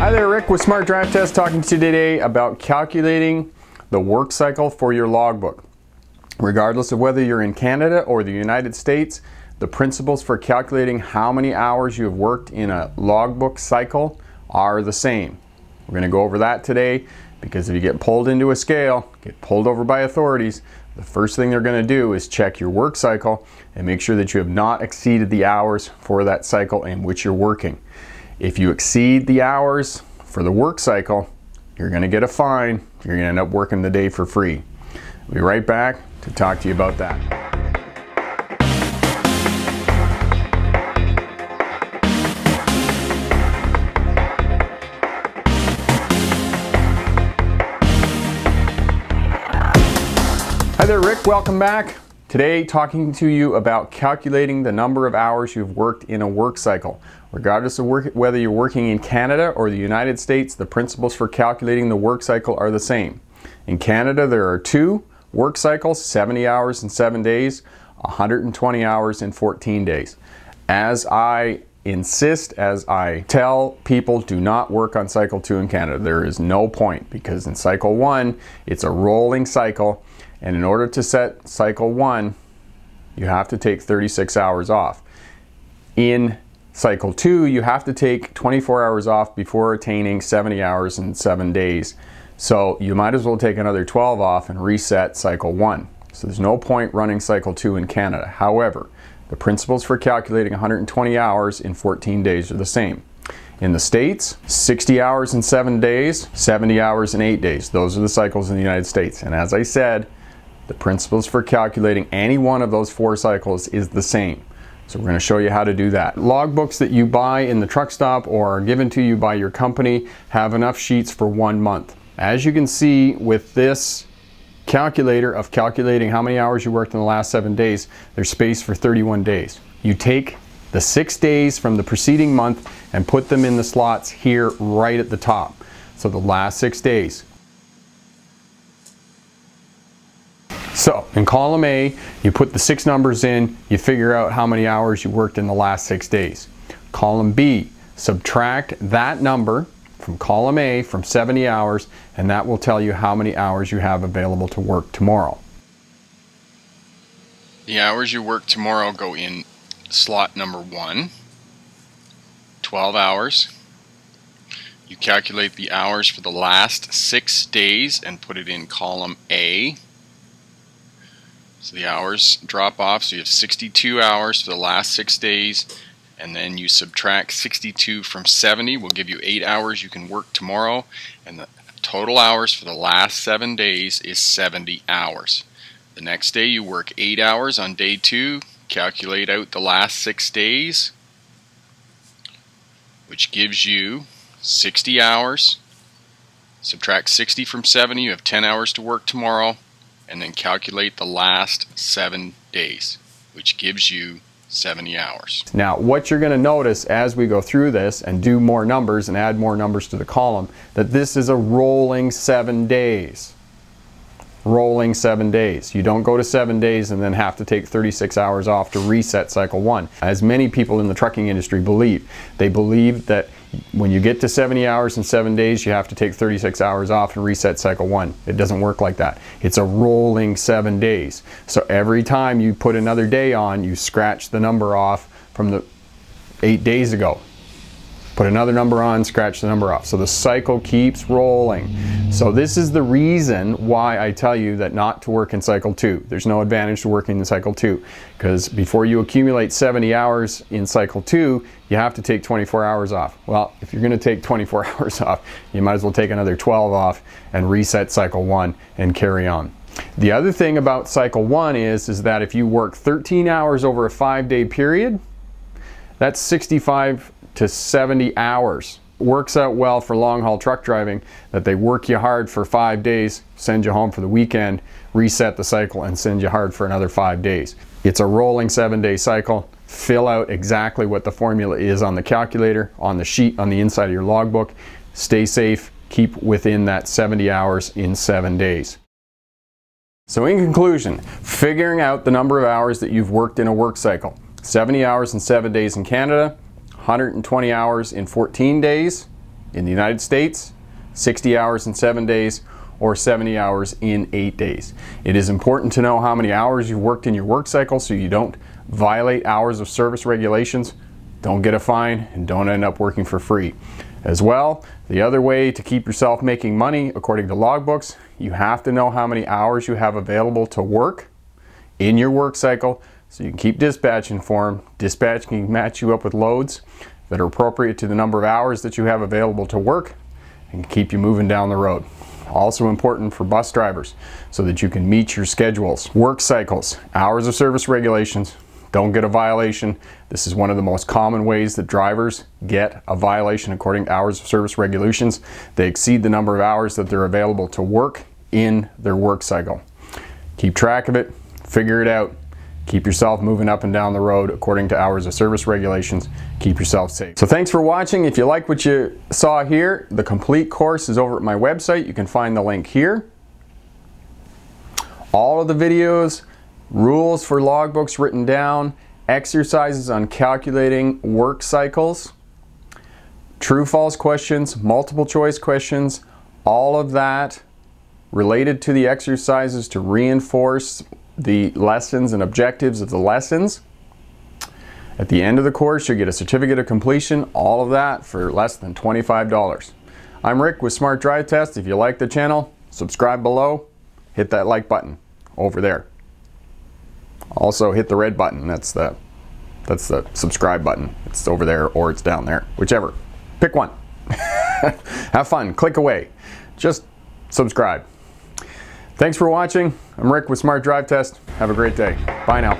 Hi there, Rick with Smart Drive Test, talking to you today about calculating the work cycle for your logbook. Regardless of whether you're in Canada or the United States, the principles for calculating how many hours you have worked in a logbook cycle are the same. We're going to go over that today because if you get pulled into a scale, get pulled over by authorities, the first thing they're going to do is check your work cycle and make sure that you have not exceeded the hours for that cycle in which you're working. If you exceed the hours for the work cycle, you're going to get a fine. You're going to end up working the day for free. We'll be right back to talk to you about that. Hi there, Rick. Welcome back. Today, talking to you about calculating the number of hours you've worked in a work cycle. Regardless of whether you're working in Canada or the United States, the principles for calculating the work cycle are the same. In Canada, there are two work cycles, 70 hours in 7 days, 120 hours in 14 days. As I insist, as I tell people, do not work on cycle 2 in Canada. There is no point, because in cycle 1, it's a rolling cycle. And in order to set cycle 1, you have to take 36 hours off. In cycle 2, you have to take 24 hours off before attaining 70 hours in 7 days. So you might as well take another 12 off and reset cycle 1. So there's no point running cycle 2 in Canada. However, the principles for calculating 120 hours in 14 days are the same. In the States, 60 hours in 7 days, 70 hours in 8 days. Those are the cycles in the United States. And as I said, the principles for calculating any one of those 4 cycles is the same. So we're going to show you how to do that. Logbooks that you buy in the truck stop or are given to you by your company have enough sheets for 1 month. As you can see with this calculator of calculating how many hours you worked in the last 7 days, there's space for 31 days. You take the 6 days from the preceding month and put them in the slots here right at the top. So the last 6 days. So in column A, you put the 6 numbers in, you figure out how many hours you worked in the last 6 days. Column B, subtract that number from column A from 70 hours, and that will tell you how many hours you have available to work tomorrow. The hours you work tomorrow go in slot number 1, 12 hours. You calculate the hours for the last 6 days and put it in column A. So the hours drop off, so you have 62 hours for the last 6 days, and then you subtract 62 from 70 will give you 8 hours you can work tomorrow, and the total hours for the last 7 days is 70 hours. The next day you work 8 hours on day 2, calculate out the last 6 days, which gives you 60 hours. Subtract 60 from 70, you have 10 hours to work tomorrow, and then calculate the last 7 days, which gives you 70 hours. Now, what you're going to notice as we go through this and do more numbers and add more numbers to the column, that this is a rolling 7 days. Rolling 7 days. You don't go to 7 days and then have to take 36 hours off to reset cycle 1. As many people in the trucking industry believe. They believe that when you get to 70 hours in 7 days, you have to take 36 hours off and reset cycle 1. It doesn't work like that. It's a rolling 7 days. So every time you put another day on, you scratch the number off from the 8 days ago. Put another number on, scratch the number off. So the cycle keeps rolling. So this is the reason why I tell you that not to work in cycle 2. There's no advantage to working in cycle 2, because before you accumulate 70 hours in cycle 2, you have to take 24 hours off. Well, if you're going to take 24 hours off, you might as well take another 12 off and reset cycle 1 and carry on. The other thing about cycle 1 is that if you work 13 hours over a 5-day period, that's 65 to 70 hours. Works out well for long haul truck driving, that they work you hard for 5 days, send you home for the weekend, reset the cycle, and send you hard for another 5 days. It's a rolling 7-day cycle. Fill out exactly what the formula is on the calculator, on the sheet, on the inside of your logbook. Stay safe, keep within that 70 hours in 7 days. So in conclusion, figuring out the number of hours that you've worked in a work cycle. 70 hours in 7 days in Canada, 120 hours in 14 days In the United States, 60 hours in 7 days or 70 hours in 8 days. It is important to know how many hours you've worked in your work cycle so you don't violate hours of service regulations, don't get a fine, and don't end up working for free. As well, the other way to keep yourself making money, according to logbooks, you have to know how many hours you have available to work in your work cycle so you can keep dispatch informed. Dispatch can match you up with loads that are appropriate to the number of hours that you have available to work and keep you moving down the road. Also important for bus drivers so that you can meet your schedules. Work cycles, hours of service regulations, don't get a violation. This is one of the most common ways that drivers get a violation according to hours of service regulations. They exceed the number of hours that they're available to work in their work cycle. Keep track of it, figure it out, keep yourself moving up and down the road according to hours of service regulations. Keep yourself safe. So thanks for watching. If you like what you saw here, the complete course is over at my website. You can find the link here. All of the videos, rules for logbooks written down, exercises on calculating work cycles, true-false questions, multiple choice questions, all of that related to the exercises to reinforce the lessons and objectives of the lessons. At the end of the course, you'll get a certificate of completion, all of that for less than $25. I'm Rick with Smart Drive Test. If you like the channel, subscribe below, hit that like button over there. Also hit the red button, that's the subscribe button. It's over there or it's down there, whichever. Pick one. Have fun, click away. Just subscribe. Thanks for watching. I'm Rick with Smart Drive Test. Have a great day. Bye now.